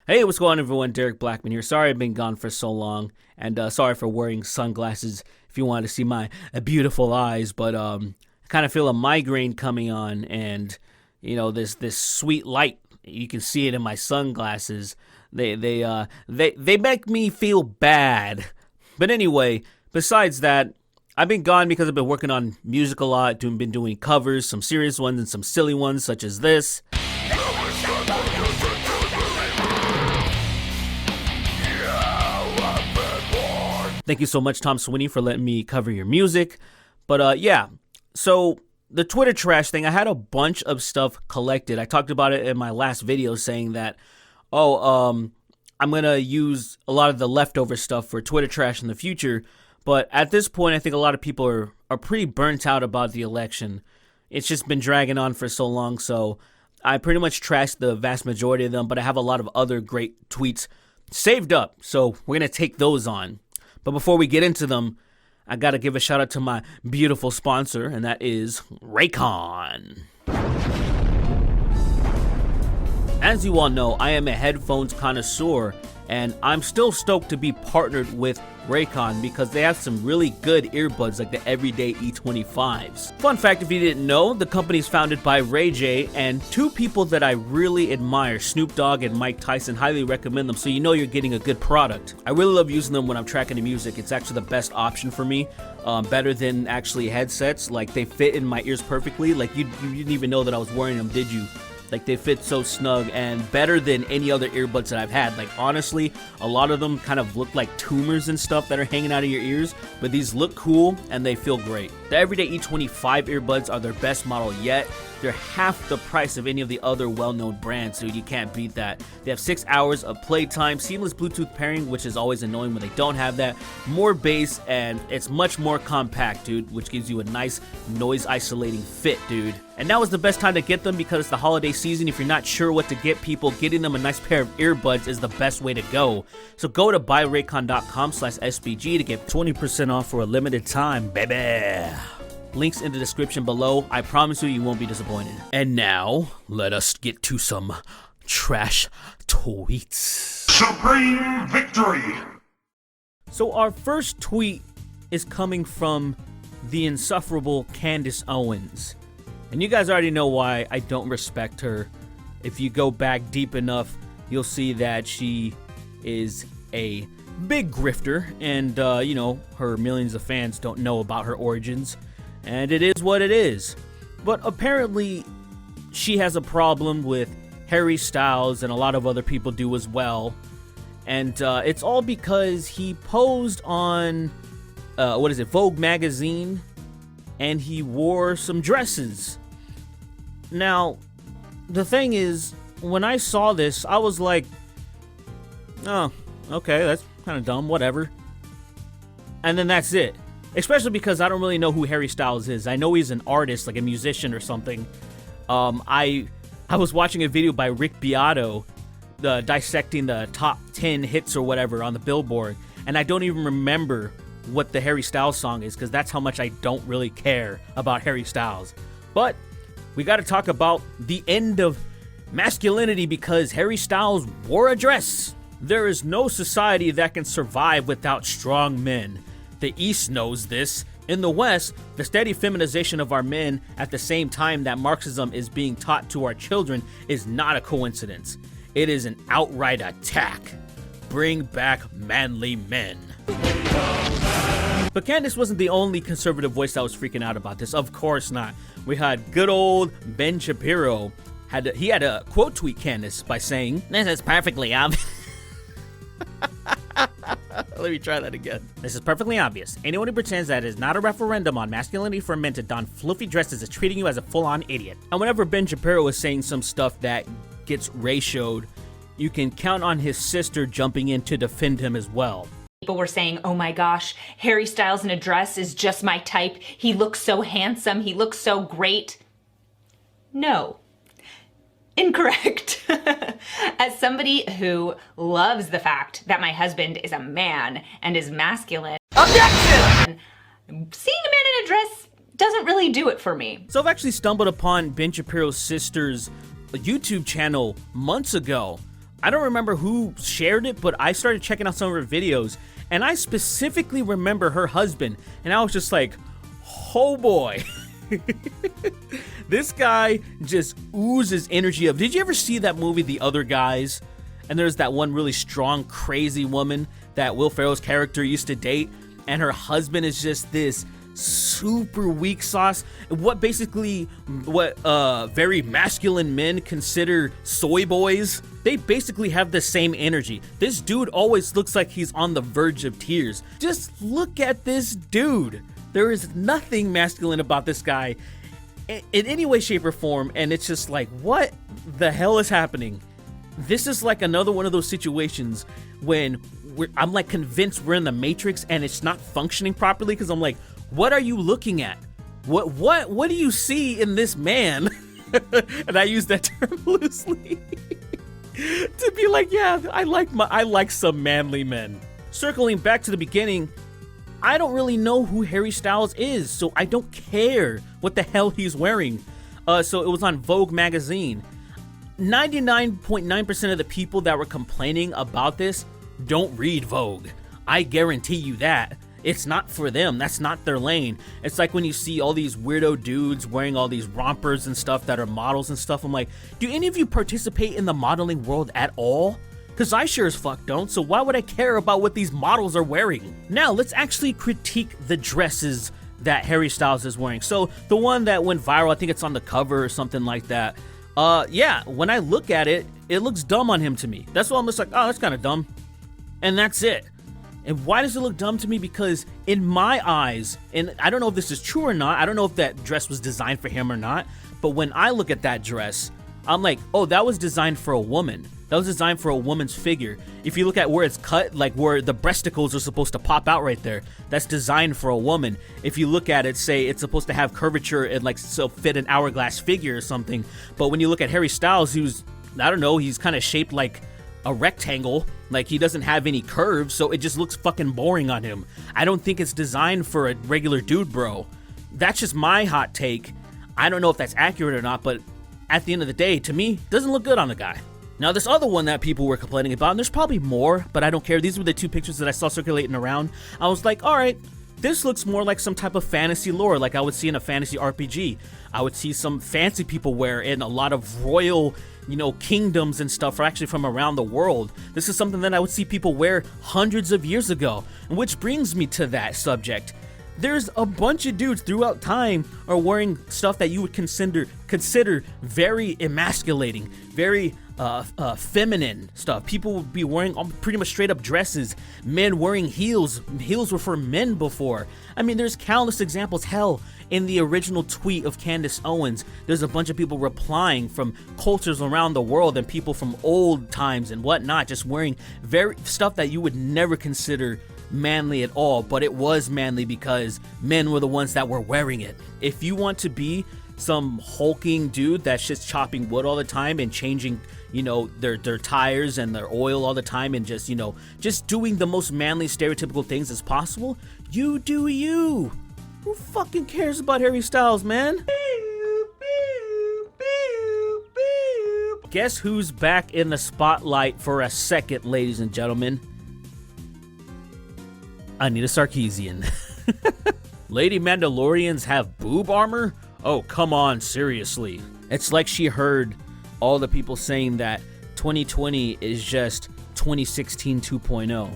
Hey, what's going on, everyone? Derek Blackman here. Sorry I've been gone for so long, and sorry for wearing sunglasses if you wanted to see my beautiful eyes, but I kind of feel a migraine coming on, and, you know, this sweet light, you can see it in my sunglasses. They make me feel bad. But anyway, besides that, I've been gone because I've been working on music a lot, been doing covers, some serious ones and some silly ones, such as this. Thank you so much, Tom Sweeney, for letting me cover your music. But yeah, so the Twitter trash thing, I had a bunch of stuff collected. I talked about it in my last video saying that, I'm going to use a lot of the leftover stuff for Twitter trash in the future. But at this point, I think a lot of people are pretty burnt out about the election. It's just been dragging on for so long, so I pretty much trashed the vast majority of them, but I have a lot of other great tweets saved up, so we're going to take those on. But before we get into them, I got to give a shout out to my beautiful sponsor, and that is Raycon. As you all know, I am a headphones connoisseur, and I'm still stoked to be partnered with Raycon because they have some really good earbuds like the Everyday E25s. Fun fact, if you didn't know, the company is founded by Ray J, and two people that I really admire, Snoop Dogg and Mike Tyson. Highly recommend them, so you know you're getting a good product. I really love using them when I'm tracking the music. It's actually the best option for me, better than actually headsets. Like, they fit in my ears perfectly. Like, you didn't even know that I was wearing them, did you? Like, they fit so snug and better than any other earbuds that I've had. Like, honestly, a lot of them kind of look like tumors and stuff that are hanging out of your ears, but these look cool and they feel great. The Everyday E25 earbuds are their best model yet. They're half the price of any of the other well-known brands, dude. You can't beat that. They have 6 hours of playtime, seamless Bluetooth pairing, which is always annoying when they don't have that, more bass, and it's much more compact, dude, which gives you a nice noise-isolating fit, dude. And now is the best time to get them because it's the holiday season. If you're not sure what to get people, getting them a nice pair of earbuds is the best way to go. So go to buyraycon.com/SBG to get 20% off for a limited time, baby. Links in the description below. I promise you, you won't be disappointed. And now, let us get to some trash tweets. Supreme victory! So our first tweet is coming from the insufferable Candace Owens. And you guys already know why I don't respect her. If you go back deep enough, you'll see that she is a big grifter. And, you know, her millions of fans don't know about her origins. And it is what it is. But apparently, she has a problem with Harry Styles, and a lot of other people do as well. And it's all because he posed on, Vogue magazine, and he wore some dresses. Now, the thing is, when I saw this, I was like, oh, okay, that's kind of dumb, whatever. And then that's it. Especially because I don't really know who Harry Styles is. I know he's an artist, like a musician or something. I was watching a video by Rick Beato, dissecting the top 10 hits or whatever on the Billboard, and I don't even remember what the Harry Styles song is because that's how much I don't really care about Harry Styles. But we got to talk about the end of masculinity because Harry Styles wore a dress. There is no society that can survive without strong men. The East knows this. In the West, the steady feminization of our men at the same time that Marxism is being taught to our children is not a coincidence. It is an outright attack. Bring back manly men. But Candace wasn't the only conservative voice that was freaking out about this. Of course not. We had good old Ben Shapiro. He had a quote tweet Candace by saying, "This is perfectly obvious." Let me try that again. "This is perfectly obvious. Anyone who pretends that it is not a referendum on masculinity for men to don fluffy dresses is treating you as a full-on idiot." And whenever Ben Shapiro was saying some stuff that gets ratioed, you can count on his sister jumping in to defend him as well. People were saying, oh my gosh, Harry Styles in a dress is just my type. He looks so handsome. He looks so great. No. Incorrect. As somebody who loves the fact that my husband is a man and is masculine, objection! Seeing a man in a dress doesn't really do it for me. So I've actually stumbled upon Ben Shapiro's sister's YouTube channel months ago. I don't remember who shared it, but I started checking out some of her videos, and I specifically remember her husband, and I was just like, oh boy. This guy just oozes energy of. Did you ever see that movie, The Other Guys? And there's that one really strong, crazy woman that Will Ferrell's character used to date, and her husband is just this super weak sauce. What very masculine men consider soy boys. They basically have the same energy. This dude always looks like he's on the verge of tears. Just look at this dude. There is nothing masculine about this guy in any way, shape, or form, and it's just like, what the hell is happening? This is like another one of those situations when I'm like convinced we're in the Matrix and it's not functioning properly, because I'm like, what are you looking at? What do you see in this man? And I use that term loosely to be like, yeah, I like some manly men. Circling back to the beginning, I don't really know who Harry Styles is, so I don't care what the hell he's wearing. So it was on Vogue magazine. 99.9% of the people that were complaining about this don't read Vogue. I guarantee you that. It's not for them. That's not their lane. It's like when you see all these weirdo dudes wearing all these rompers and stuff that are models and stuff. I'm like, do any of you participate in the modeling world at all? Because I sure as fuck don't, so why would I care about what these models are wearing? Now, let's actually critique the dresses that Harry Styles is wearing. So, the one that went viral, I think it's on the cover or something like that. Yeah, when I look at it, it looks dumb on him to me. That's why I'm just like, oh, that's kind of dumb. And that's it. And why does it look dumb to me? Because in my eyes, and I don't know if this is true or not, I don't know if that dress was designed for him or not, but when I look at that dress, I'm like, oh, that was designed for a woman. That was designed for a woman's figure. If you look at where it's cut, like where the breasticles are supposed to pop out right there, that's designed for a woman. If you look at it, say it's supposed to have curvature and like so fit an hourglass figure or something. But when you look at Harry Styles, he's kind of shaped like a rectangle. Like he doesn't have any curves, so it just looks fucking boring on him. I don't think it's designed for a regular dude, bro. That's just my hot take. I don't know if that's accurate or not, but at the end of the day, to me, it doesn't look good on the guy. Now, this other one that people were complaining about, and there's probably more, but I don't care. These were the two pictures that I saw circulating around. I was like, all right, this looks more like some type of fantasy lore, like I would see in a fantasy RPG. I would see some fancy people wear in a lot of royal, kingdoms and stuff are actually from around the world. This is something that I would see people wear hundreds of years ago, which brings me to that subject. There's a bunch of dudes throughout time are wearing stuff that you would consider very emasculating, very feminine stuff. People would be wearing pretty much straight up dresses. Men wearing heels. Heels were for men before. I mean, there's countless examples. Hell, in the original tweet of Candace Owens, there's a bunch of people replying from cultures around the world and people from old times and whatnot, just wearing very stuff that you would never consider manly at all, but it was manly because men were the ones that were wearing it. If you want to be some hulking dude that's just chopping wood all the time and changing, their tires and their oil all the time and just doing the most manly stereotypical things as possible, you do you. Who fucking cares about Harry Styles, man? Guess who's back in the spotlight for a second, ladies and gentlemen? Anita Sarkeesian. Lady Mandalorians have boob armor? Oh, come on, seriously. It's like she heard all the people saying that 2020 is just 2016 2.0.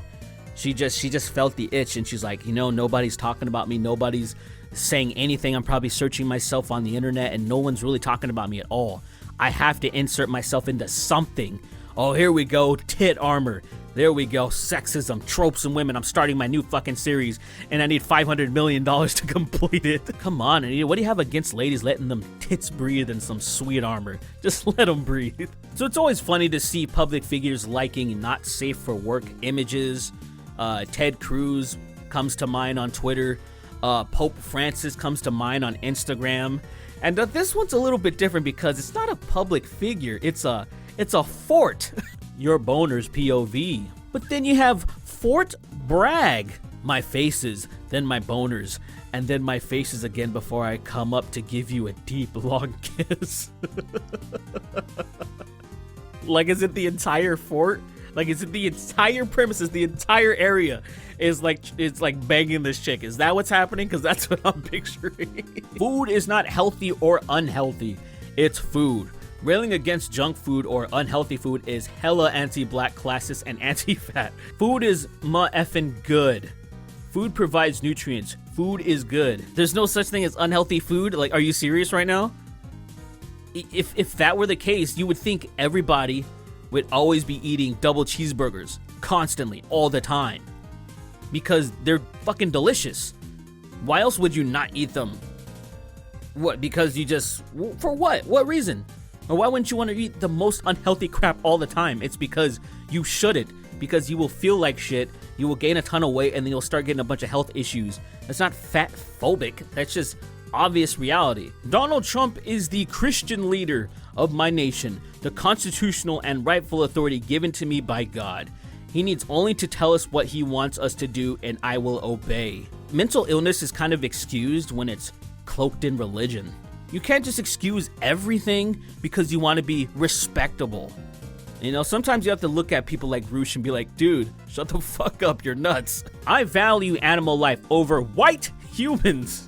She just felt the itch and she's like, nobody's talking about me. Nobody's saying anything. I'm probably searching myself on the internet and no one's really talking about me at all. I have to insert myself into something. Oh, here we go. Tit armor. There we go. Sexism, tropes, and women. I'm starting my new fucking series, and I need $500 million to complete it. Come on, Anita. What do you have against ladies letting them tits breathe in some sweet armor? Just let them breathe. So it's always funny to see public figures liking not safe for work images. Ted Cruz comes to mind on Twitter. Pope Francis comes to mind on Instagram. And this one's a little bit different because it's not a public figure. It's a fort. Your boner's POV. But then you have Fort Bragg. My faces, then my boners, and then my faces again before I come up to give you a deep, long kiss. Like, is it the entire fort? Like, is it the entire premises, the entire area is like, it's like banging this chick? Is that what's happening? Because that's what I'm picturing. Food is not healthy or unhealthy. It's food. Railing against junk food or unhealthy food is hella anti-black, classist, and anti-fat. Food is ma-effing good. Food provides nutrients. Food is good. There's no such thing as unhealthy food? Like, are you serious right now? If that were the case, you would think everybody would always be eating double cheeseburgers constantly, all the time. Because they're fucking delicious. Why else would you not eat them? What, because you just... For what? What reason? Or why wouldn't you want to eat the most unhealthy crap all the time? It's because you shouldn't. Because you will feel like shit, you will gain a ton of weight, and then you'll start getting a bunch of health issues. That's not fat phobic. That's just obvious reality. Donald Trump is the Christian leader of my nation, the constitutional and rightful authority given to me by God. He needs only to tell us what he wants us to do, and I will obey. Mental illness is kind of excused when it's cloaked in religion. You can't just excuse everything because you want to be respectable. You know, sometimes you have to look at people like Roosh and be like, dude, shut the fuck up, you're nuts. I value animal life over white humans,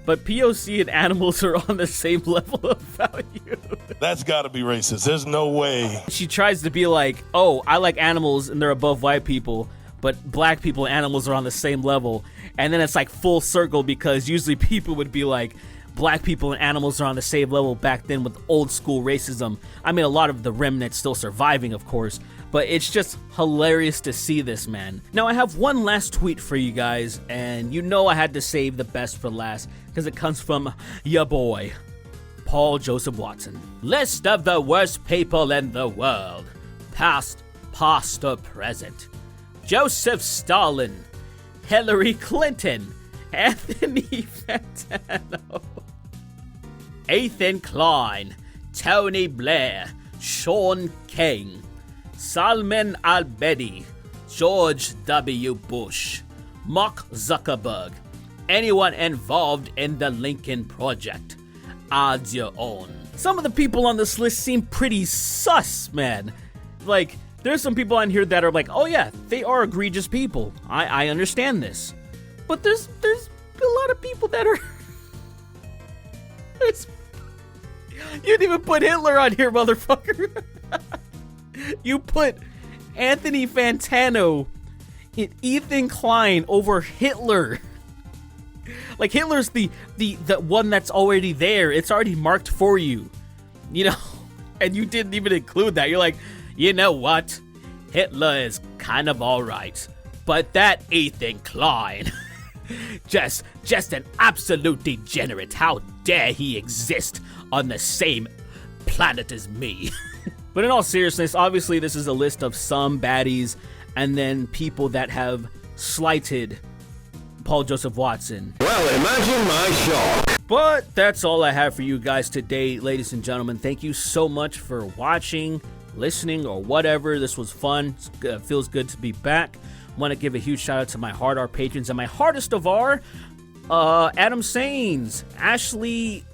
but POC and animals are on the same level of value. That's gotta be racist. There's no way. She tries to be like, oh, I like animals and they're above white people, but black people and animals are on the same level. And then it's like full circle, because usually people would be like, black people and animals are on the same level back then with old school racism. I mean, a lot of the remnants still surviving, of course, but it's just hilarious to see this, man. Now, I have one last tweet for you guys, and you know I had to save the best for last because it comes from ya boy, Paul Joseph Watson. List of the worst people in the world. Past, or present. Joseph Stalin, Hillary Clinton, Anthony Fantano, Ethan Klein, Tony Blair, Sean King, Salman Al-Bedi, George W. Bush, Mark Zuckerberg, anyone involved in the Lincoln Project. Add your own. Some of the people on this list seem pretty sus, man. Like, there's some people on here that are like, oh yeah, they are egregious people. I understand this. But there's a lot of people that are... You didn't even put Hitler on here, motherfucker. You put Anthony Fantano and Ethan Klein over Hitler. Like, Hitler's the one that's already there. It's already marked for you. You know? And you didn't even include that. You're like, you know what? Hitler is kind of alright. But that Ethan Klein... just an absolute degenerate. How dare he exist on the same planet as me? But in all seriousness, obviously this is a list of some baddies and then people that have slighted Paul Joseph Watson. Well, imagine my shock. But that's all I have for you guys today, ladies and gentlemen. Thank you so much for watching, listening, or whatever. This was fun. It feels good to be back. Want to give a huge shout out to my hard R patrons and my hardest of R, Adam Sains, Ashley,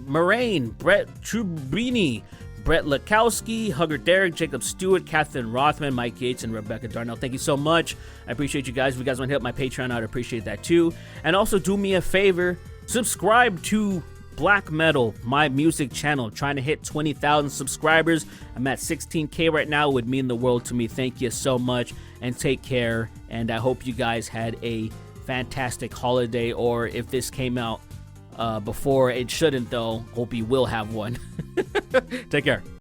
Moraine, Brett Trubini, Brett Lakowski, Hugger Derek, Jacob Stewart, Catherine Rothman, Mike Gates, and Rebecca Darnell. Thank you so much. I appreciate you guys. If you guys want to hit my Patreon, I'd appreciate that too. And also do me a favor, subscribe to Black Metal, my music channel, trying to hit 20,000 subscribers. I'm at 16K right now. It would mean the world to me. Thank you so much, and take care. And I hope you guys had a fantastic holiday, or if this came out before, it shouldn't though. Hope you will have one. Take care.